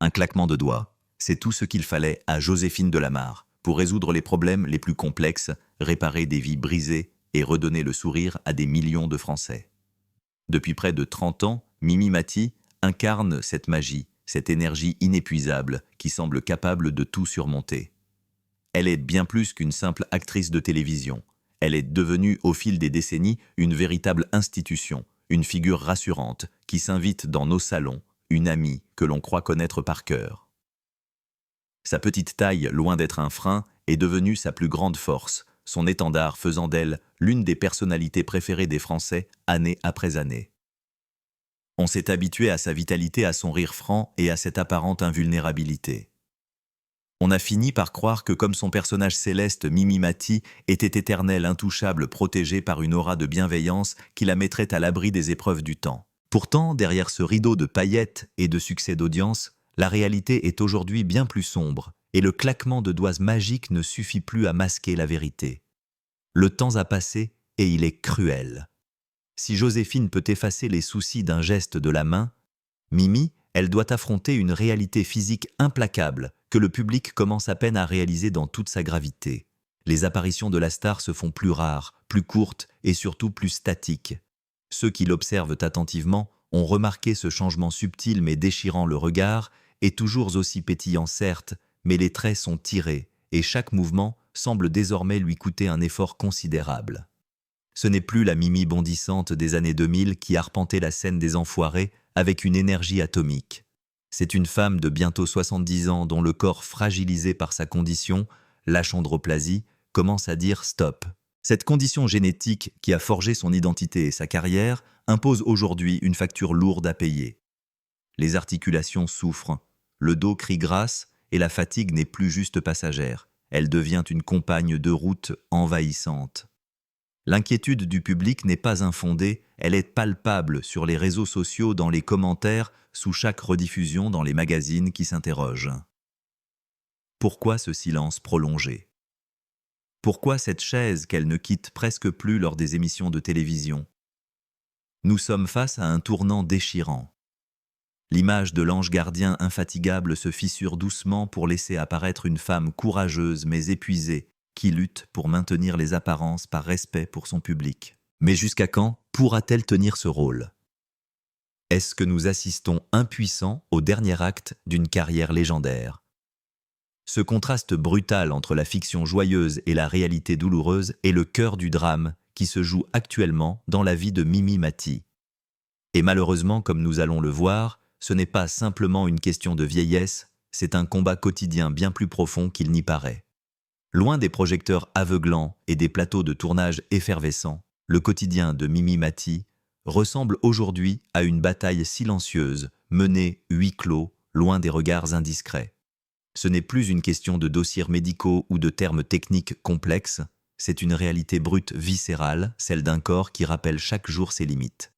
Un claquement de doigts. C'est tout ce qu'il fallait à Joséphine Delamarre pour résoudre les problèmes les plus complexes, réparer des vies brisées et redonner le sourire à des millions de Français. Depuis près de 30 ans, Mimi Mati incarne cette magie, cette énergie inépuisable qui semble capable de tout surmonter. Elle est bien plus qu'une simple actrice de télévision. Elle est devenue, au fil des décennies, une véritable institution, une figure rassurante qui s'invite dans nos salons, une amie que l'on croit connaître par cœur. Sa petite taille, loin d'être un frein, est devenue sa plus grande force, son étendard faisant d'elle l'une des personnalités préférées des Français année après année. On s'est habitué à sa vitalité, à son rire franc et à cette apparente invulnérabilité. On a fini par croire que comme son personnage céleste Mimi Mati était éternel, intouchable, protégé par une aura de bienveillance qui la mettrait à l'abri des épreuves du temps. Pourtant, derrière ce rideau de paillettes et de succès d'audience, la réalité est aujourd'hui bien plus sombre, et le claquement de doigts magique ne suffit plus à masquer la vérité. Le temps a passé et il est cruel. Si Joséphine peut effacer les soucis d'un geste de la main, Mimi, elle doit affronter une réalité physique implacable que le public commence à peine à réaliser dans toute sa gravité. Les apparitions de la star se font plus rares, plus courtes et surtout plus statiques. Ceux qui l'observent attentivement ont remarqué ce changement subtil mais déchirant le regard, et toujours aussi pétillant certes, mais les traits sont tirés et chaque mouvement semble désormais lui coûter un effort considérable. Ce n'est plus la Mimi bondissante des années 2000 qui arpentait la scène des Enfoirés avec une énergie atomique. C'est une femme de bientôt 70 ans dont le corps fragilisé par sa condition, l'achondroplasie, commence à dire stop. Cette condition génétique qui a forgé son identité et sa carrière impose aujourd'hui une facture lourde à payer. Les articulations souffrent, le dos crie grâce et la fatigue n'est plus juste passagère. Elle devient une compagne de route envahissante. L'inquiétude du public n'est pas infondée, elle est palpable sur les réseaux sociaux, dans les commentaires, sous chaque rediffusion dans les magazines qui s'interrogent. Pourquoi ce silence prolongé? Pourquoi cette chaise qu'elle ne quitte presque plus lors des émissions de télévision? Nous sommes face à un tournant déchirant. L'image de l'ange gardien infatigable se fissure doucement pour laisser apparaître une femme courageuse mais épuisée, qui lutte pour maintenir les apparences par respect pour son public. Mais jusqu'à quand pourra-t-elle tenir ce rôle? Est-ce que nous assistons impuissants au dernier acte d'une carrière légendaire? Ce contraste brutal entre la fiction joyeuse et la réalité douloureuse est le cœur du drame qui se joue actuellement dans la vie de Mimi Mati. Et malheureusement, comme nous allons le voir, ce n'est pas simplement une question de vieillesse, c'est un combat quotidien bien plus profond qu'il n'y paraît. Loin des projecteurs aveuglants et des plateaux de tournage effervescents, le quotidien de Mimi Mati ressemble aujourd'hui à une bataille silencieuse, menée huis clos, loin des regards indiscrets. Ce n'est plus une question de dossiers médicaux ou de termes techniques complexes, c'est une réalité brute viscérale, celle d'un corps qui rappelle chaque jour ses limites.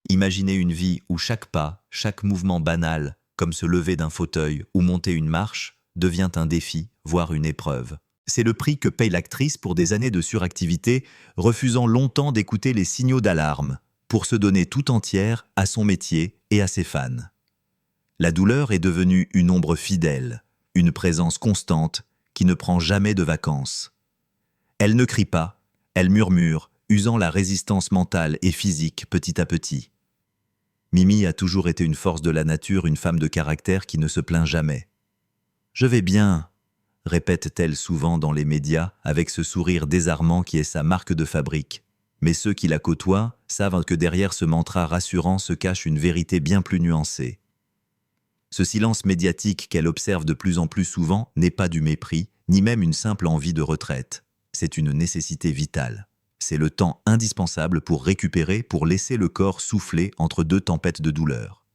Imaginez une vie où chaque pas, chaque mouvement banal, comme se lever d'un fauteuil ou monter une marche, devient un défi, voire une épreuve. C'est le prix que paye l'actrice pour des années de suractivité, refusant longtemps d'écouter les signaux d'alarme, pour se donner tout entière à son métier et à ses fans. La douleur est devenue une ombre fidèle, une présence constante qui ne prend jamais de vacances. Elle ne crie pas, elle murmure, usant la résistance mentale et physique petit à petit. Mimi a toujours été une force de la nature, une femme de caractère qui ne se plaint jamais. « Je vais bien », répète-t-elle souvent dans les médias avec ce sourire désarmant qui est sa marque de fabrique. Mais ceux qui la côtoient savent que derrière ce mantra rassurant se cache une vérité bien plus nuancée. Ce silence médiatique qu'elle observe de plus en plus souvent n'est pas du mépris, ni même une simple envie de retraite. C'est une nécessité vitale. C'est le temps indispensable pour récupérer, pour laisser le corps souffler entre deux tempêtes de douleur.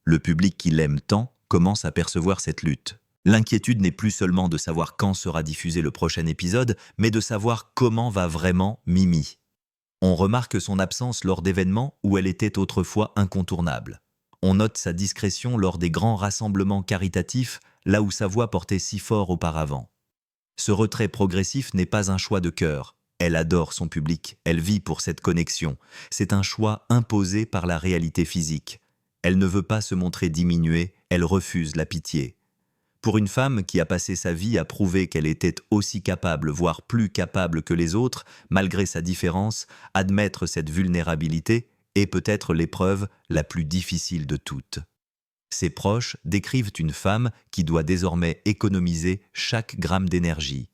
Le public qui l'aime tant commence à percevoir cette lutte. L'inquiétude n'est plus seulement de savoir quand sera diffusé le prochain épisode, mais de savoir comment va vraiment Mimi. On remarque son absence lors d'événements où elle était autrefois incontournable. On note sa discrétion lors des grands rassemblements caritatifs, là où sa voix portait si fort auparavant. Ce retrait progressif n'est pas un choix de cœur. Elle adore son public, elle vit pour cette connexion. C'est un choix imposé par la réalité physique. Elle ne veut pas se montrer diminuée, elle refuse la pitié. Pour une femme qui a passé sa vie à prouver qu'elle était aussi capable, voire plus capable que les autres, malgré sa différence, admettre cette vulnérabilité est peut-être l'épreuve la plus difficile de toutes. Ses proches décrivent une femme qui doit désormais économiser chaque gramme d'énergie.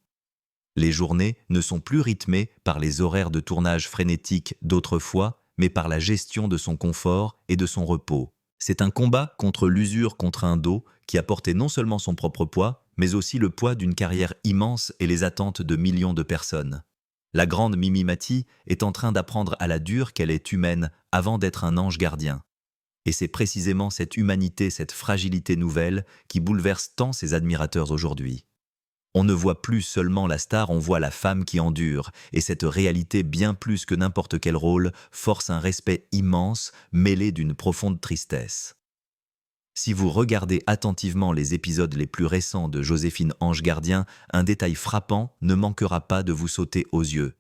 Les journées ne sont plus rythmées par les horaires de tournage frénétiques d'autrefois, mais par la gestion de son confort et de son repos. C'est un combat contre l'usure contre un dos qui a porté non seulement son propre poids, mais aussi le poids d'une carrière immense et les attentes de millions de personnes. La grande Mimi Mati est en train d'apprendre à la dure qu'elle est humaine avant d'être un ange gardien. Et c'est précisément cette humanité, cette fragilité nouvelle qui bouleverse tant ses admirateurs aujourd'hui. On ne voit plus seulement la star, on voit la femme qui endure, et cette réalité, bien plus que n'importe quel rôle, force un respect immense, mêlé d'une profonde tristesse. Si vous regardez attentivement les épisodes les plus récents de Joséphine Ange Gardien, un détail frappant ne manquera pas de vous sauter aux yeux.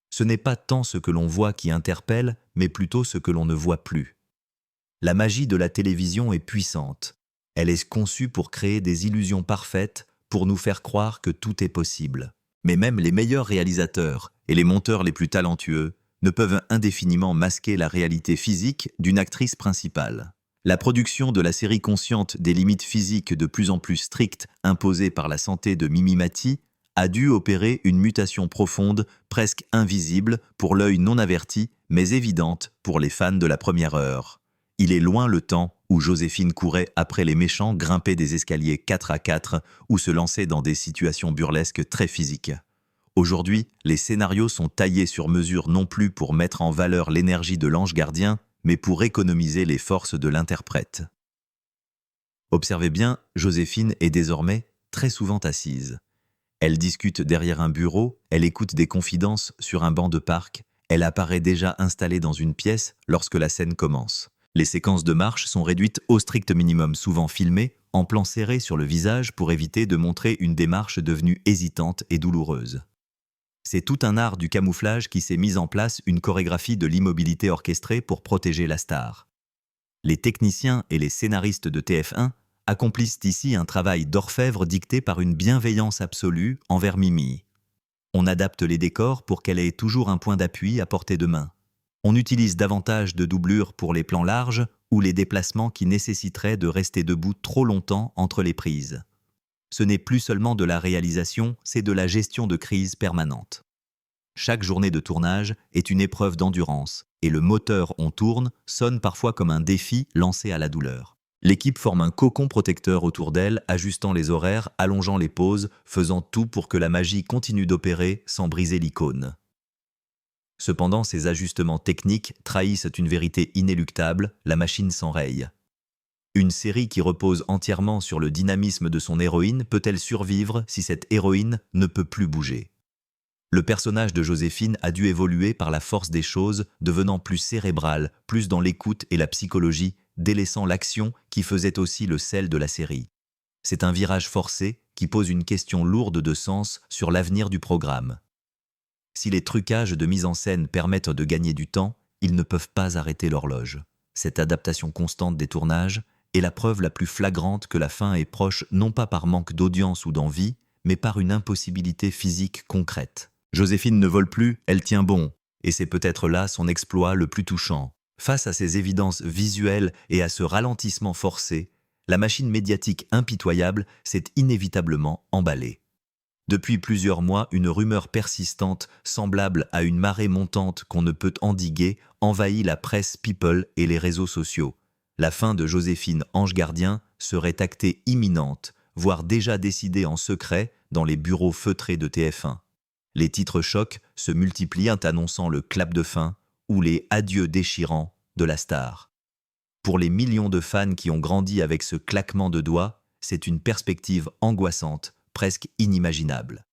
Ce n'est pas tant ce que l'on voit qui interpelle, mais plutôt ce que l'on ne voit plus. La magie de la télévision est puissante. Elle est conçue pour créer des illusions parfaites, pour nous faire croire que tout est possible. Mais même les meilleurs réalisateurs et les monteurs les plus talentueux ne peuvent indéfiniment masquer la réalité physique d'une actrice principale. La production de la série consciente des limites physiques de plus en plus strictes imposées par la santé de Mimi Mati a dû opérer une mutation profonde, presque invisible pour l'œil non averti, mais évidente pour les fans de la première heure. Il est loin le temps où Joséphine courait après les méchants, grimper des escaliers 4 à 4 ou se lancer dans des situations burlesques très physiques. Aujourd'hui, les scénarios sont taillés sur mesure non plus pour mettre en valeur l'énergie de l'ange gardien, mais pour économiser les forces de l'interprète. Observez bien, Joséphine est désormais très souvent assise. Elle discute derrière un bureau, elle écoute des confidences sur un banc de parc, elle apparaît déjà installée dans une pièce lorsque la scène commence. Les séquences de marche sont réduites au strict minimum, souvent filmées, en plan serré sur le visage pour éviter de montrer une démarche devenue hésitante et douloureuse. C'est tout un art du camouflage qui s'est mis en place, une chorégraphie de l'immobilité orchestrée pour protéger la star. Les techniciens et les scénaristes de TF1 accomplissent ici un travail d'orfèvre dicté par une bienveillance absolue envers Mimi. On adapte les décors pour qu'elle ait toujours un point d'appui à portée de main. On utilise davantage de doublures pour les plans larges ou les déplacements qui nécessiteraient de rester debout trop longtemps entre les prises. Ce n'est plus seulement de la réalisation, c'est de la gestion de crise permanente. Chaque journée de tournage est une épreuve d'endurance, et le moteur on tourne sonne parfois comme un défi lancé à la douleur. L'équipe forme un cocon protecteur autour d'elle, ajustant les horaires, allongeant les pauses, faisant tout pour que la magie continue d'opérer sans briser l'icône. Cependant, ces ajustements techniques trahissent une vérité inéluctable, la machine s'enraye. Une série qui repose entièrement sur le dynamisme de son héroïne peut-elle survivre si cette héroïne ne peut plus bouger? Le personnage de Joséphine a dû évoluer par la force des choses, devenant plus cérébral, plus dans l'écoute et la psychologie, délaissant l'action qui faisait aussi le sel de la série. C'est un virage forcé qui pose une question lourde de sens sur l'avenir du programme. Si les trucages de mise en scène permettent de gagner du temps, ils ne peuvent pas arrêter l'horloge. Cette adaptation constante des tournages est la preuve la plus flagrante que la fin est proche non pas par manque d'audience ou d'envie, mais par une impossibilité physique concrète. Joséphine ne vole plus, elle tient bon, et c'est peut-être là son exploit le plus touchant. Face à ces évidences visuelles et à ce ralentissement forcé, la machine médiatique impitoyable s'est inévitablement emballée. Depuis plusieurs mois, une rumeur persistante, semblable à une marée montante qu'on ne peut endiguer, envahit la presse people et les réseaux sociaux. La fin de Joséphine Ange Gardien serait actée imminente, voire déjà décidée en secret dans les bureaux feutrés de TF1. Les titres chocs se multiplient annonçant le clap de fin ou les adieux déchirants de la star. Pour les millions de fans qui ont grandi avec ce claquement de doigts, c'est une perspective angoissante, presque inimaginable.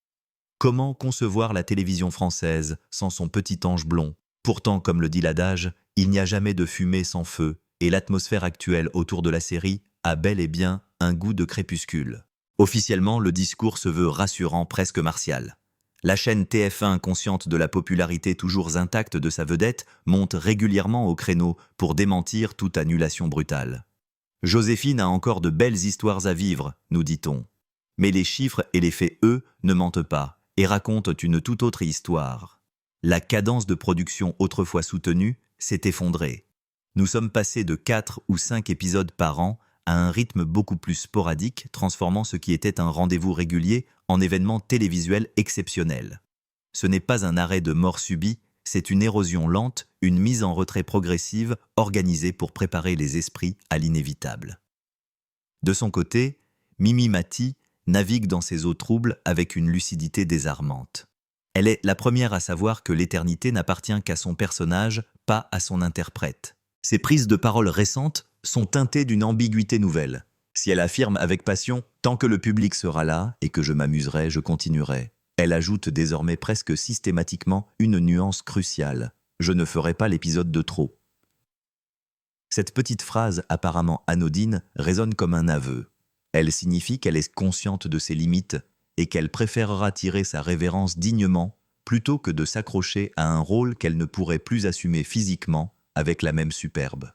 Comment concevoir la télévision française sans son petit ange blond? Pourtant, comme le dit l'adage, il n'y a jamais de fumée sans feu, et l'atmosphère actuelle autour de la série a bel et bien un goût de crépuscule. Officiellement, le discours se veut rassurant, presque martial. La chaîne TF1, consciente de la popularité toujours intacte de sa vedette, monte régulièrement au créneau pour démentir toute annulation brutale. Joséphine a encore de belles histoires à vivre, nous dit-on. Mais les chiffres et les faits, eux, ne mentent pas et racontent une toute autre histoire. La cadence de production autrefois soutenue s'est effondrée. Nous sommes passés de 4 ou 5 épisodes par an à un rythme beaucoup plus sporadique, transformant ce qui était un rendez-vous régulier en événement télévisuel exceptionnel. Ce n'est pas un arrêt de mort subie, c'est une érosion lente, une mise en retrait progressive organisée pour préparer les esprits à l'inévitable. De son côté, Mimi Mati navigue dans ces eaux troubles avec une lucidité désarmante. Elle est la première à savoir que l'éternité n'appartient qu'à son personnage, pas à son interprète. Ses prises de parole récentes sont teintées d'une ambiguïté nouvelle. Si elle affirme avec passion « Tant que le public sera là et que je m'amuserai, je continuerai », elle ajoute désormais presque systématiquement une nuance cruciale. Je ne ferai pas l'épisode de trop. Cette petite phrase apparemment anodine résonne comme un aveu. Elle signifie qu'elle est consciente de ses limites et qu'elle préférera tirer sa révérence dignement plutôt que de s'accrocher à un rôle qu'elle ne pourrait plus assumer physiquement avec la même superbe.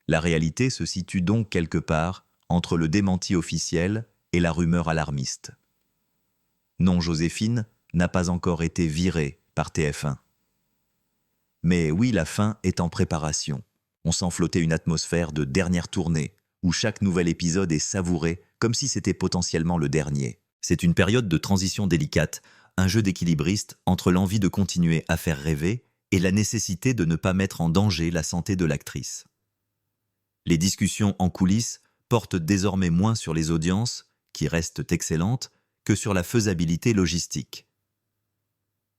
La réalité se situe donc quelque part entre le démenti officiel et la rumeur alarmiste. Non, Joséphine n'a pas encore été virée par TF1. Mais oui, la fin est en préparation. On sent flotter une atmosphère de dernière tournée, où chaque nouvel épisode est savouré comme si c'était potentiellement le dernier. C'est une période de transition délicate, un jeu d'équilibriste entre l'envie de continuer à faire rêver et la nécessité de ne pas mettre en danger la santé de l'actrice. Les discussions en coulisses portent désormais moins sur les audiences, qui restent excellentes, que sur la faisabilité logistique.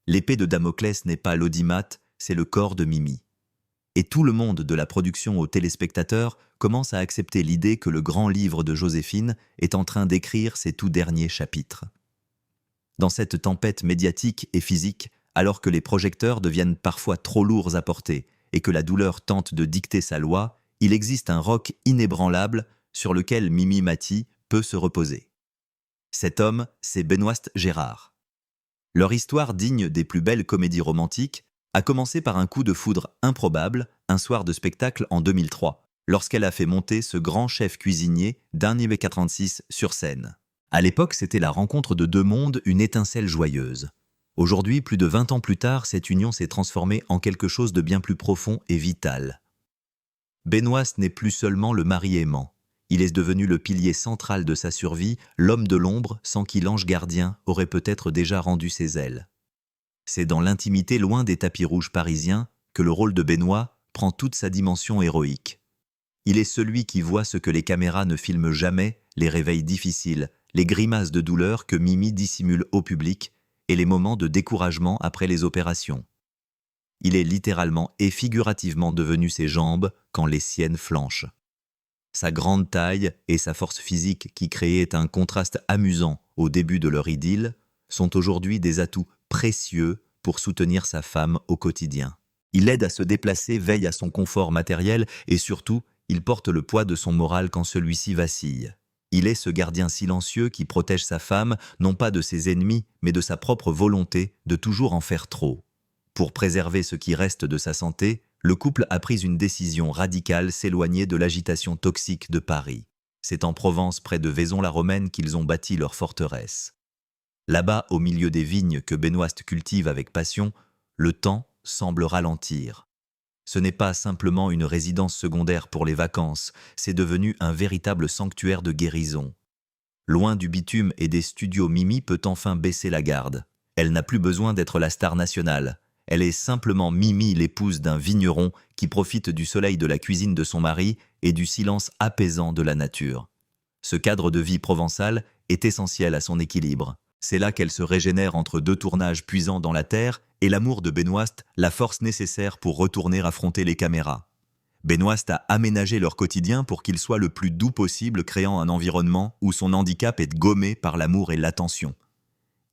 L'épée de Damoclès n'est pas l'audimat, c'est le corps de Mimi. Et tout le monde de la production aux téléspectateurs commence à accepter l'idée que le grand livre de Joséphine est en train d'écrire ses tout derniers chapitres. Dans cette tempête médiatique et physique, alors que les projecteurs deviennent parfois trop lourds à porter et que la douleur tente de dicter sa loi, il existe un roc inébranlable sur lequel Mimi Mati peut se reposer. Cet homme, c'est Benoît Gérard. Leur histoire digne des plus belles comédies romantiques a commencé par un coup de foudre improbable un soir de spectacle en 2003, lorsqu'elle a fait monter ce grand chef cuisinier d'Annie 46 sur scène. À l'époque, c'était la rencontre de deux mondes, une étincelle joyeuse. Aujourd'hui, plus de 20 ans plus tard, cette union s'est transformée en quelque chose de bien plus profond et vital. Benoît n'est plus seulement le mari aimant. Il est devenu le pilier central de sa survie, l'homme de l'ombre sans qui l'ange gardien aurait peut-être déjà rendu ses ailes. C'est dans l'intimité loin des tapis rouges parisiens que le rôle de Benoît prend toute sa dimension héroïque. Il est celui qui voit ce que les caméras ne filment jamais, les réveils difficiles, les grimaces de douleur que Mimi dissimule au public et les moments de découragement après les opérations. Il est littéralement et figurativement devenu ses jambes quand les siennes flanchent. Sa grande taille et sa force physique qui créaient un contraste amusant au début de leur idylle sont aujourd'hui des atouts précieux pour soutenir sa femme au quotidien. Il l'aide à se déplacer, veille à son confort matériel et surtout, il porte le poids de son moral quand celui-ci vacille. Il est ce gardien silencieux qui protège sa femme, non pas de ses ennemis, mais de sa propre volonté de toujours en faire trop. Pour préserver ce qui reste de sa santé, le couple a pris une décision radicale, s'éloigner de l'agitation toxique de Paris. C'est en Provence, près de Vaison-la-Romaine, qu'ils ont bâti leur forteresse. Là-bas, au milieu des vignes que Benoît cultive avec passion, le temps semble ralentir. Ce n'est pas simplement une résidence secondaire pour les vacances, c'est devenu un véritable sanctuaire de guérison. Loin du bitume et des studios, Mimi peut enfin baisser la garde. Elle n'a plus besoin d'être la star nationale. Elle est simplement Mimi, l'épouse d'un vigneron qui profite du soleil de la cuisine de son mari et du silence apaisant de la nature. Ce cadre de vie provençal est essentiel à son équilibre. C'est là qu'elle se régénère entre deux tournages puisants dans la terre et l'amour de Benoît, la force nécessaire pour retourner affronter les caméras. Benoît a aménagé leur quotidien pour qu'il soit le plus doux possible, créant un environnement où son handicap est gommé par l'amour et l'attention.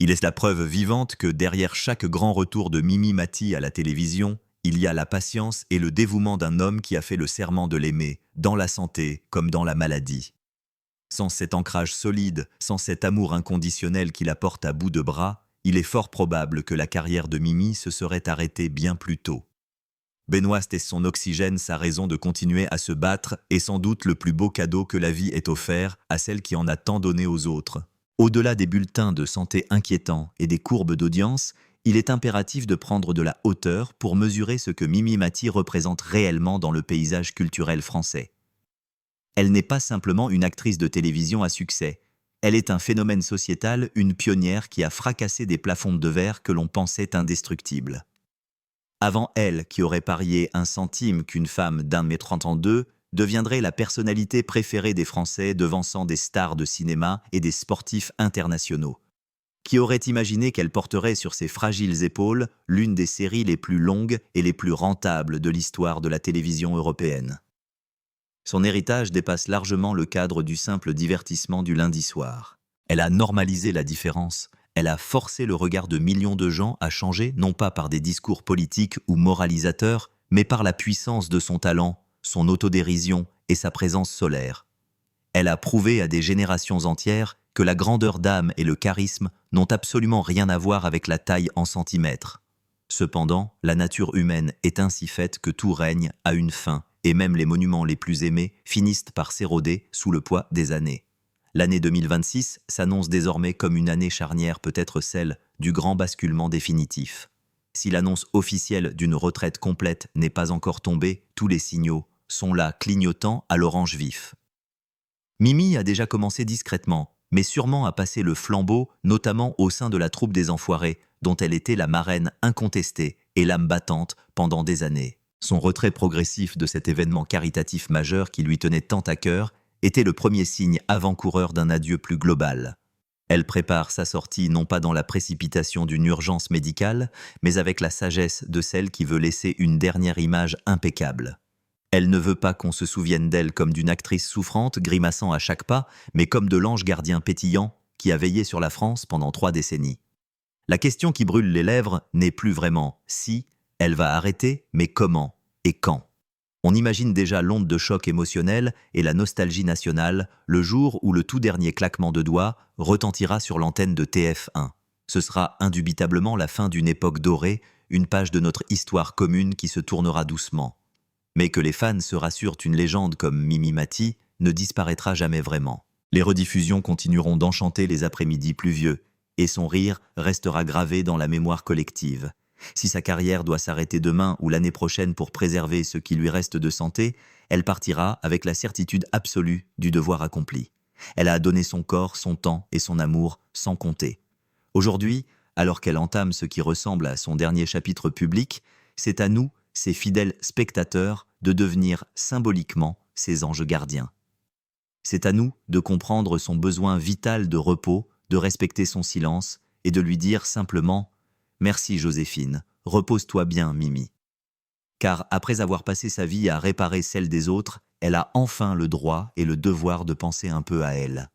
Il est la preuve vivante que derrière chaque grand retour de Mimi Mati à la télévision, il y a la patience et le dévouement d'un homme qui a fait le serment de l'aimer, dans la santé comme dans la maladie. Sans cet ancrage solide, sans cet amour inconditionnel qui la porte à bout de bras, il est fort probable que la carrière de Mimi se serait arrêtée bien plus tôt. Benoît est son oxygène, sa raison de continuer à se battre, et sans doute le plus beau cadeau que la vie ait offert à celle qui en a tant donné aux autres. Au-delà des bulletins de santé inquiétants et des courbes d'audience, il est impératif de prendre de la hauteur pour mesurer ce que Mimi Mati représente réellement dans le paysage culturel français. Elle n'est pas simplement une actrice de télévision à succès. Elle est un phénomène sociétal, une pionnière qui a fracassé des plafonds de verre que l'on pensait indestructibles. Avant elle, qui aurait parié 1 centime qu'une femme d'1,32 m deviendrait la personnalité préférée des Français, devançant des stars de cinéma et des sportifs internationaux. Qui aurait imaginé qu'elle porterait sur ses fragiles épaules l'une des séries les plus longues et les plus rentables de l'histoire de la télévision européenne. Son héritage dépasse largement le cadre du simple divertissement du lundi soir. Elle a normalisé la différence. Elle a forcé le regard de millions de gens à changer, non pas par des discours politiques ou moralisateurs, mais par la puissance de son talent, son autodérision et sa présence solaire. Elle a prouvé à des générations entières que la grandeur d'âme et le charisme n'ont absolument rien à voir avec la taille en centimètres. Cependant, la nature humaine est ainsi faite que tout règne à une fin, et même les monuments les plus aimés finissent par s'éroder sous le poids des années. L'année 2026 s'annonce désormais comme une année charnière, peut-être celle du grand basculement définitif. Si l'annonce officielle d'une retraite complète n'est pas encore tombée, tous les signaux sont là, clignotant à l'orange vif. Mimi a déjà commencé discrètement, mais sûrement à passer le flambeau, notamment au sein de la troupe des Enfoirés, dont elle était la marraine incontestée et l'âme battante pendant des années. Son retrait progressif de cet événement caritatif majeur qui lui tenait tant à cœur était le premier signe avant-coureur d'un adieu plus global. Elle prépare sa sortie non pas dans la précipitation d'une urgence médicale, mais avec la sagesse de celle qui veut laisser une dernière image impeccable. Elle ne veut pas qu'on se souvienne d'elle comme d'une actrice souffrante, grimaçant à chaque pas, mais comme de l'ange gardien pétillant qui a veillé sur la France pendant 3 décennies. La question qui brûle les lèvres n'est plus vraiment si elle va arrêter, mais comment et quand. On imagine déjà l'onde de choc émotionnel et la nostalgie nationale le jour où le tout dernier claquement de doigts retentira sur l'antenne de TF1. Ce sera indubitablement la fin d'une époque dorée, une page de notre histoire commune qui se tournera doucement. Mais que les fans se rassurent, une légende comme Mimi Mati ne disparaîtra jamais vraiment. Les rediffusions continueront d'enchanter les après-midi pluvieux, et son rire restera gravé dans la mémoire collective. Si sa carrière doit s'arrêter demain ou l'année prochaine pour préserver ce qui lui reste de santé, elle partira avec la certitude absolue du devoir accompli. Elle a donné son corps, son temps et son amour sans compter. Aujourd'hui, alors qu'elle entame ce qui ressemble à son dernier chapitre public, c'est à nous, ses fidèles spectateurs, de devenir symboliquement ses anges gardiens. C'est à nous de comprendre son besoin vital de repos, de respecter son silence et de lui dire simplement « Merci Joséphine, repose-toi bien Mimi ». Car après avoir passé sa vie à réparer celle des autres, elle a enfin le droit et le devoir de penser un peu à elle.